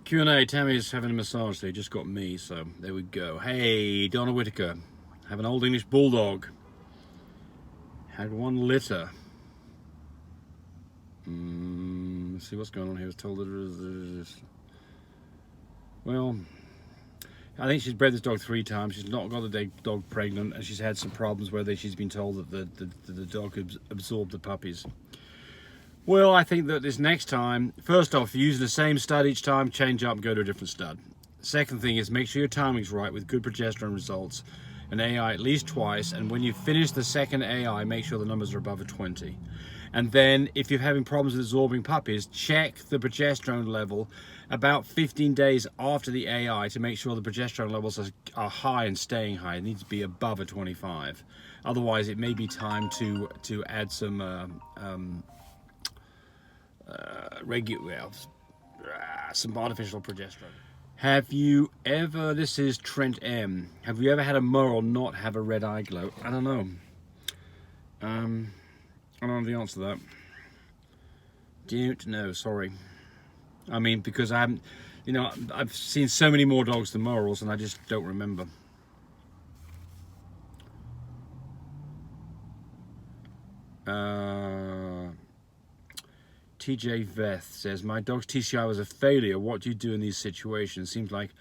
Q&A, Tammy's having a massage, they just got me, so there we go. Hey, Donna Whitaker, have an old English bulldog. Had one litter. Let's see what's going on here. I was told that well, I think she's bred this dog 3 times. She's not got the dog pregnant, and she's had some problems where she's been told that the dog absorbed the puppies. Well, I think that this next time, first off, using the same stud each time, change up and go to a different stud. Second thing is make sure your timing's right with good progesterone results, an AI at least twice, and when you finish the second AI, make sure the numbers are above a 20. And then if you're having problems with absorbing puppies, check the progesterone level about 15 days after the AI to make sure the progesterone levels are high and staying high. It needs to be above a 25. Otherwise, it may be time to add some some artificial progesterone. Have you ever, this is Trent M, have you ever had a merle not have a red eye glow? I don't know. I don't know the answer to that. Don't know, sorry. I mean, because I haven't, you know, I've seen so many more dogs than merles and I just don't remember. TJ Veth says, my dog's TCI was a failure. What do you do in these situations? Seems like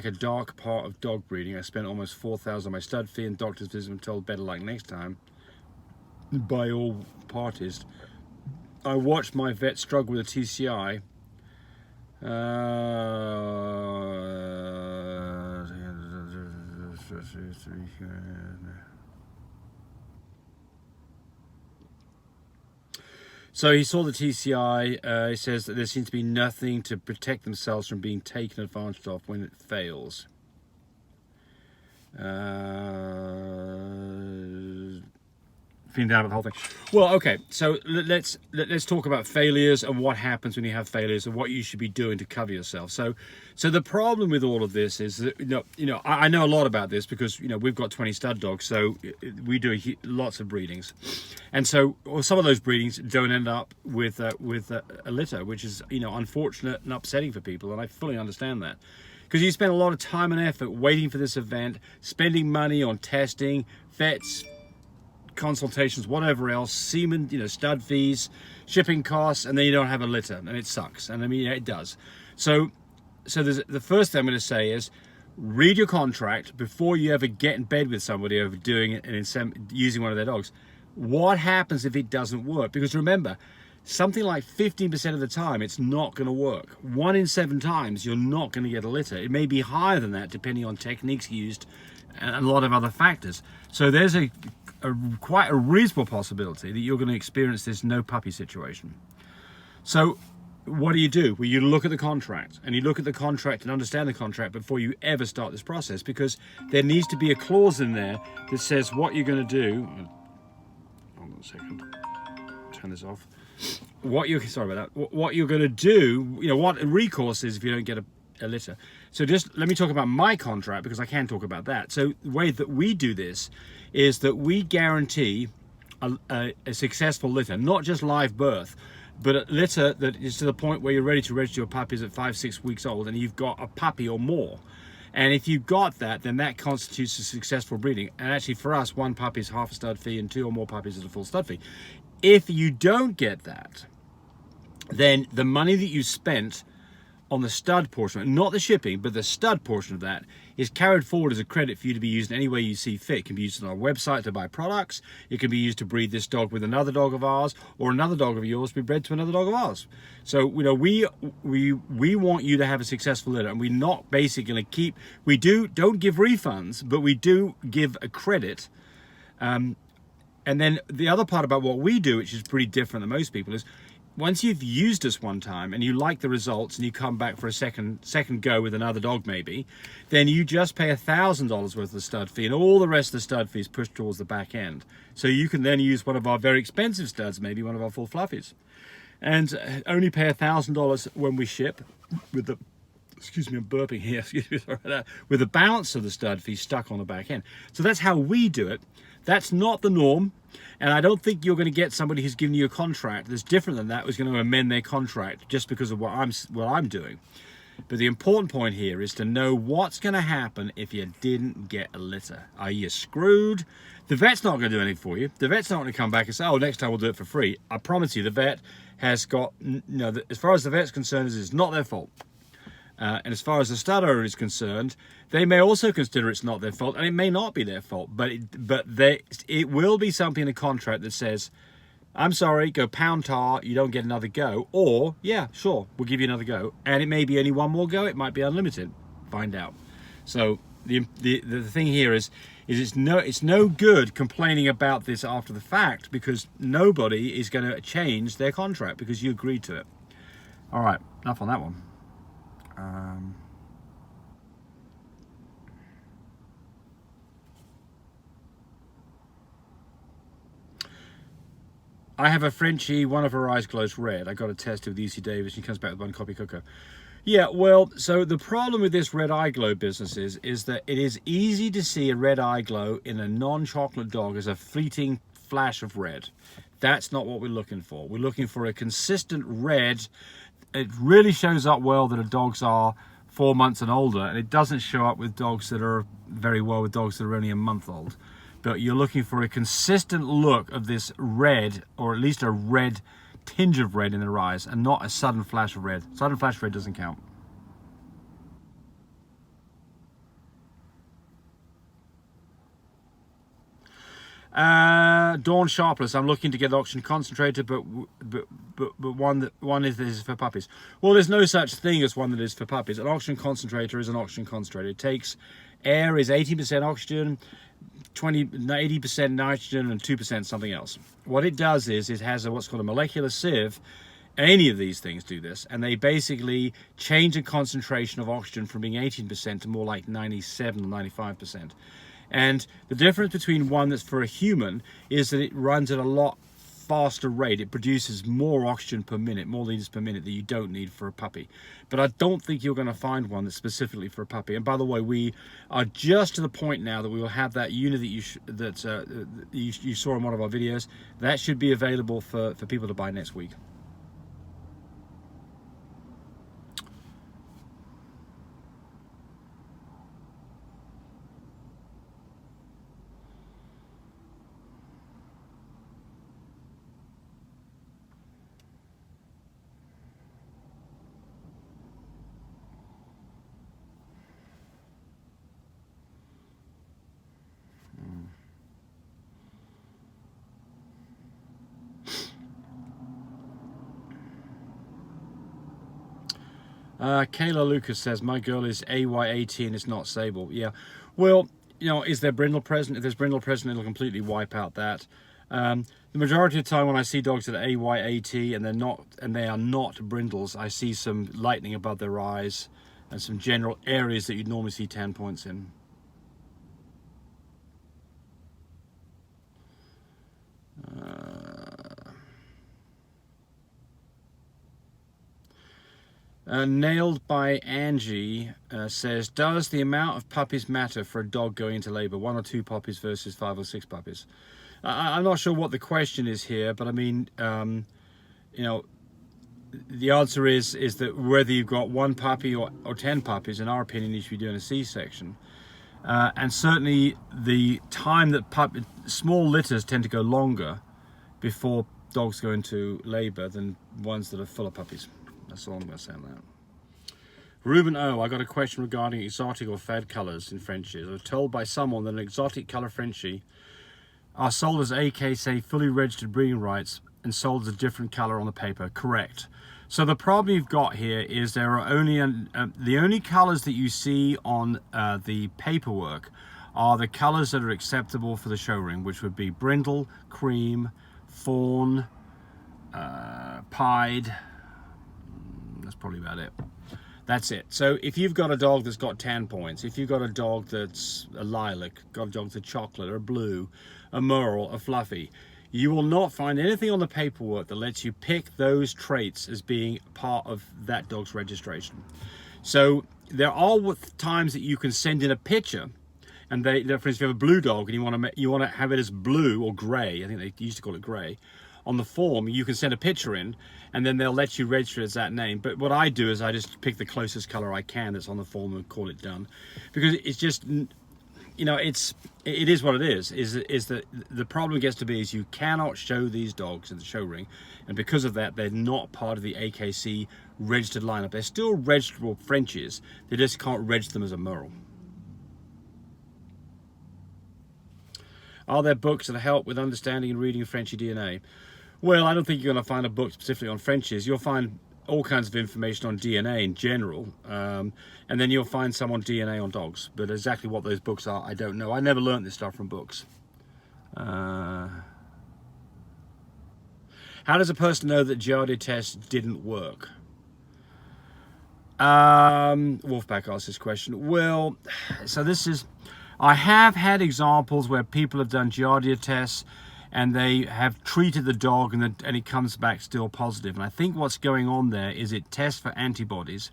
a dark part of dog breeding. I spent almost $4,000 on my stud fee and doctor's visit and told better luck next time by all parties. I watched my vet struggle with a TCI. So he saw the TCI. He says that there seems to be nothing to protect themselves from being taken advantage of when it fails. Feeling down about the whole thing. Well, okay. So let's talk about failures and what happens when you have failures and what you should be doing to cover yourself. So the problem with all of this is that I know a lot about this because we've got 20 stud dogs, so we do lots of breedings, and so some of those breedings don't end up with a litter, which is unfortunate and upsetting for people, and I fully understand that. Because you spend a lot of time and effort waiting for this event, spending money on testing, vets, consultations, whatever else, semen, stud fees, shipping costs, and then you don't have a litter, and it sucks. And I mean, it does. So there's, the first thing I'm going to say is read your contract before you ever get in bed with somebody over doing it and using one of their dogs. What happens if it doesn't work? Because remember, something like 15% of the time, it's not going to work. 1 in 7 times, you're not going to get a litter. It may be higher than that, depending on techniques used and a lot of other factors. So there's quite a reasonable possibility that you're going to experience this no puppy situation. So what do? Well, you look at the contract, and you look at the contract and understand the contract before you ever start this process, because there needs to be a clause in there that says what you're going to do. Hold on a second. Turn this off. Sorry about that. What you're going to do, what recourse is if you don't get a litter. So just let me talk about my contract, because I can talk about that. So the way that we do this is that we guarantee a successful litter, not just live birth, but a litter that is to the point where you're ready to register your puppies at 5-6 weeks old and you've got a puppy or more. And if you've got that, then that constitutes a successful breeding. And actually for us, 1 puppy is half a stud fee and 2 or more puppies is a full stud fee. If you don't get that, then the money that you spent on the stud portion, not the shipping, but the stud portion of that, is carried forward as a credit for you to be used in any way you see fit. It can be used on our website to buy products. It can be used to breed this dog with another dog of ours, or another dog of yours to be bred to another dog of ours. So we want you to have a successful litter, and we're not basically going to keep. We don't give refunds, but we do give a credit. And then the other part about what we do, which is pretty different than most people, is once you've used us one time and you like the results and you come back for a second go with another dog maybe, then you just pay $1,000 worth of the stud fee, and all the rest of the stud fees push towards the back end. So you can then use one of our very expensive studs, maybe one of our full fluffies, and only pay $1,000 when we ship with the, excuse me, I'm burping here, excuse me, sorry about that, with the balance of the stud fee stuck on the back end. So that's how we do it. That's not the norm. And I don't think you're going to get somebody who's giving you a contract that's different than that, who's going to amend their contract just because of what I'm doing. But the important point here is to know what's going to happen if you didn't get a litter. Are you screwed? The vet's not going to do anything for you. The vet's not going to come back and say, oh, next time we'll do it for free. I promise you, the vet has got, as far as the vet's concerned, it's not their fault. And as far as the stud owner is concerned, they may also consider it's not their fault, and it may not be their fault, but it will be something in a contract that says, I'm sorry, go pound tar, you don't get another go, or, yeah, sure, we'll give you another go, and it may be only one more go, it might be unlimited, find out. So the thing here is it's no good complaining about this after the fact, because nobody is going to change their contract because you agreed to it. All right, enough on that one. I have a Frenchie, one of her eyes glows red. I got it tested with UC Davis. She comes back with one copy Coco. Yeah, well, so the problem with this red eye glow business is that it is easy to see a red eye glow in a non-chocolate dog as a fleeting flash of red. That's not what we're looking for. We're looking for a consistent red. It really shows up well that the dogs are 4 months and older, and it doesn't show up with dogs that are very well with dogs that are only a month old. But you're looking for a consistent look of this red, or at least a red tinge of red in their eyes, and not a sudden flash of red. Sudden flash of red doesn't count. Dawn Sharpless, I'm looking to get auction concentrated, but one is for puppies. Well, there's no such thing as one that is for puppies. An auction concentrator is an auction concentrator. It takes air, is 80% oxygen, 80% nitrogen, and 2% something else. What it does is it has what's called a molecular sieve. Any of these things do this, and they basically change the concentration of oxygen from being 18% to more like 97 or 95%. And the difference between one that's for a human is that it runs at a lot faster rate. It produces more oxygen per minute, more liters per minute that you don't need for a puppy. But I don't think you're going to find one that's specifically for a puppy. And by the way, we are just to the point now that we will have that unit that you saw in one of our videos. That should be available for people to buy next week. Kayla Lucas says, my girl is AY18 and it's not sable. Yeah, well, is there brindle present? If there's brindle present, it'll completely wipe out that. The majority of the time when I see dogs that are AY80 and they are not brindles, I see some lightening above their eyes and some general areas that you'd normally see 10 points in. Nailed by Angie says, does the amount of puppies matter for a dog going into labor? 1 or 2 puppies versus 5 or 6 puppies? I'm not sure what the question is here, but I mean, the answer is that whether you've got 1 puppy or 10 puppies, in our opinion, you should be doing a C-section. And certainly the time that small litters tend to go longer before dogs go into labor than ones that are full of puppies. That's all I'm going to say on that. Ruben O, I got a question regarding exotic or fed colors in Frenchies. I was told by someone that an exotic color Frenchie are sold as AK, say, fully registered breeding rights and sold as a different color on the paper. Correct. So the problem you've got here is there are only the only colors that you see on the paperwork are the colors that are acceptable for the show ring, which would be brindle, cream, fawn, pied. That's probably about it. That's it. So if you've got a dog that's got 10 points, if you've got a dog that's a lilac, got a dog that's a chocolate or a blue, a merle, a fluffy, you will not find anything on the paperwork that lets you pick those traits as being part of that dog's registration. So there are times that you can send in a picture And for instance, if you have a blue dog and you want to have it as blue or grey, I think they used to call it grey, on the form, you can send a picture in, and then they'll let you register it as that name. But what I do is I just pick the closest colour I can that's on the form and call it done, because it's just, you know, it is what it is. Is that the problem gets to be is you cannot show these dogs in the show ring, and because of that, they're not part of the AKC registered lineup. They're still registerable Frenchies. They just can't register them as a Merle. Are there books that help with understanding and reading Frenchy DNA? Well, I don't think you're going to find a book specifically on Frenchies. You'll find all kinds of information on DNA in general, and then you'll find some on DNA on dogs. But exactly what those books are, I don't know. I never learned this stuff from books. How does a person know that Giardia test didn't work? Wolfpack asked this question. Well, so this is... I have had examples where people have done Giardia tests and they have treated the dog and it comes back still positive. And I think what's going on there is it tests for antibodies.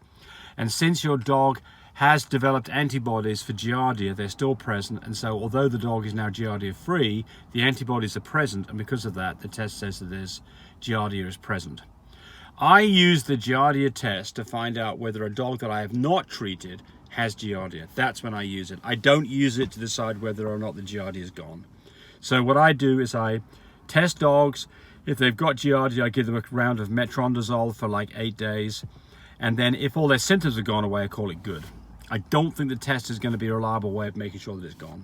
And since your dog has developed antibodies for Giardia, they're still present. And so although the dog is now Giardia free, the antibodies are present. And because of that, the test says that Giardia is present. I use the Giardia test to find out whether a dog that I have not treated has Giardia. That's when I use it. I don't use it to decide whether or not the Giardia is gone. So what I do is I test dogs. If they've got Giardia, I give them a round of metronidazole for like 8 days. And then if all their symptoms have gone away, I call it good. I don't think the test is going to be a reliable way of making sure that it's gone.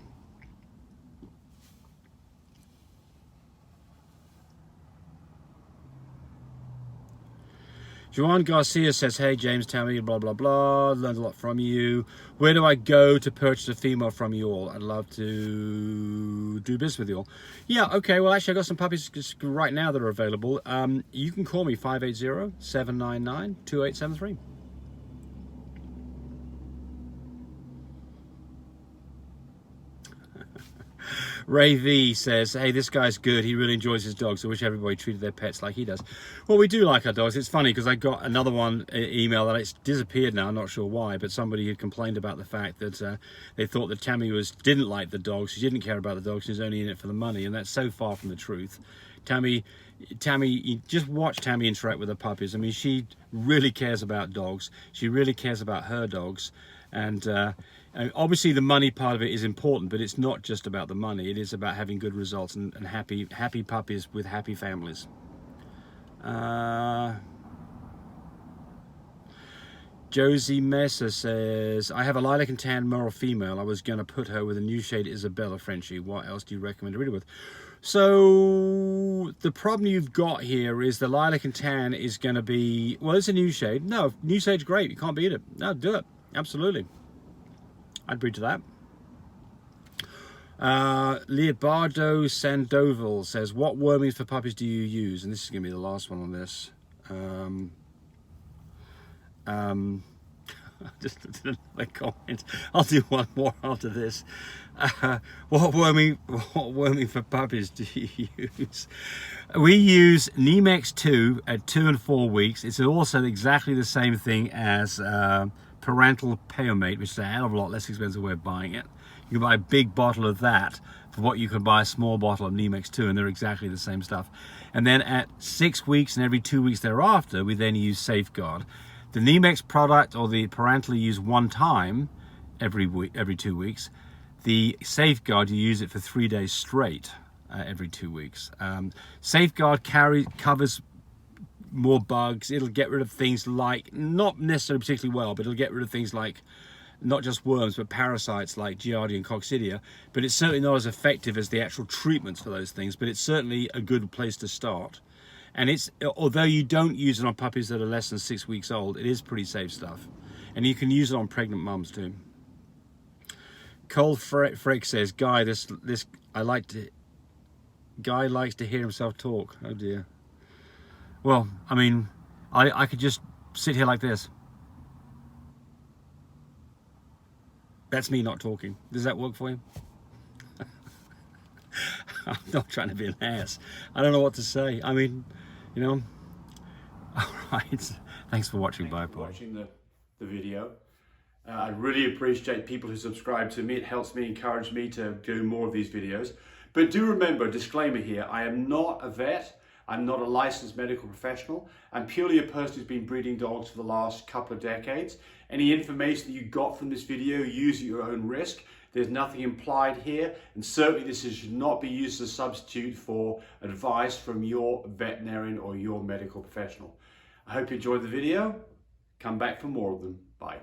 Joan Garcia says, hey James, tell me blah blah blah, learned a lot from you. Where do I go to purchase a female from you all? I'd love to do business with you all. Yeah, okay, well actually I got some puppies right now that are available. You can call me 580-799-2873. Ray V says, hey, this guy's good. He really enjoys his dogs. I wish everybody treated their pets like he does. Well, we do like our dogs. It's funny because I got another email that it's disappeared now. I'm not sure why, but somebody had complained about the fact that they thought that Tammy didn't like the dogs. She didn't care about the dogs. She was only in it for the money, and that's so far from the truth. Tammy, you just watch Tammy interact with the puppies. I mean, she really cares about dogs. She really cares about her dogs, and obviously the money part of it is important, but it's not just about the money. It is about having good results and happy puppies with happy families. Josie Mesa says, I have a lilac and tan Merle female. I was going to put her with a new shade Isabella Frenchy. What else do you recommend to read it with? So the problem you've got here is the lilac and tan is going to be, well, it's a new shade. No, new shade's great. You can't beat it. No, do it. Absolutely. I'd breed to that. Leobardo Sandoval says, what wormies for puppies do you use? And this is going to be the last one on this. Just another comment. I'll do one more after this. What worming for puppies do you use? We use Nemex 2 at 2 and 4 weeks. It's also exactly the same thing as parental Paramate, which is a hell of a lot less expensive way of buying it. You can buy a big bottle of that for what you can buy a small bottle of Nemex 2, and they're exactly the same stuff. And then at 6 weeks and every 2 weeks thereafter, we then use Safeguard. The Nemex product or the parental you use one time every 2 weeks. The Safeguard, you use it for 3 days straight every 2 weeks. Safeguard covers more bugs. It'll get rid of things like, not necessarily particularly well, but it'll get rid of things like not just worms but parasites like Giardia and Coccidia. But it's certainly not as effective as the actual treatments for those things, but it's certainly a good place to start. And it's, although you don't use it on puppies that are less than 6 weeks old, it is pretty safe stuff, and you can use it on pregnant mums too. Cole Frick says, Guy likes to hear himself talk. Oh dear. Well, I mean, I could just sit here like this. That's me not talking. Does that work for you? I'm not trying to be an ass. I don't know what to say. I mean, you know. All right. Thanks for watching. Bye. Watching the video. I really appreciate people who subscribe to me. It helps me, encourage me to do more of these videos. But do remember, disclaimer here, I am not a vet. I'm not a licensed medical professional. I'm purely a person who's been breeding dogs for the last couple of decades. Any information that you got from this video, use at your own risk. There's nothing implied here, and certainly this should not be used as a substitute for advice from your veterinarian or your medical professional. I hope you enjoyed the video. Come back for more of them. Bye.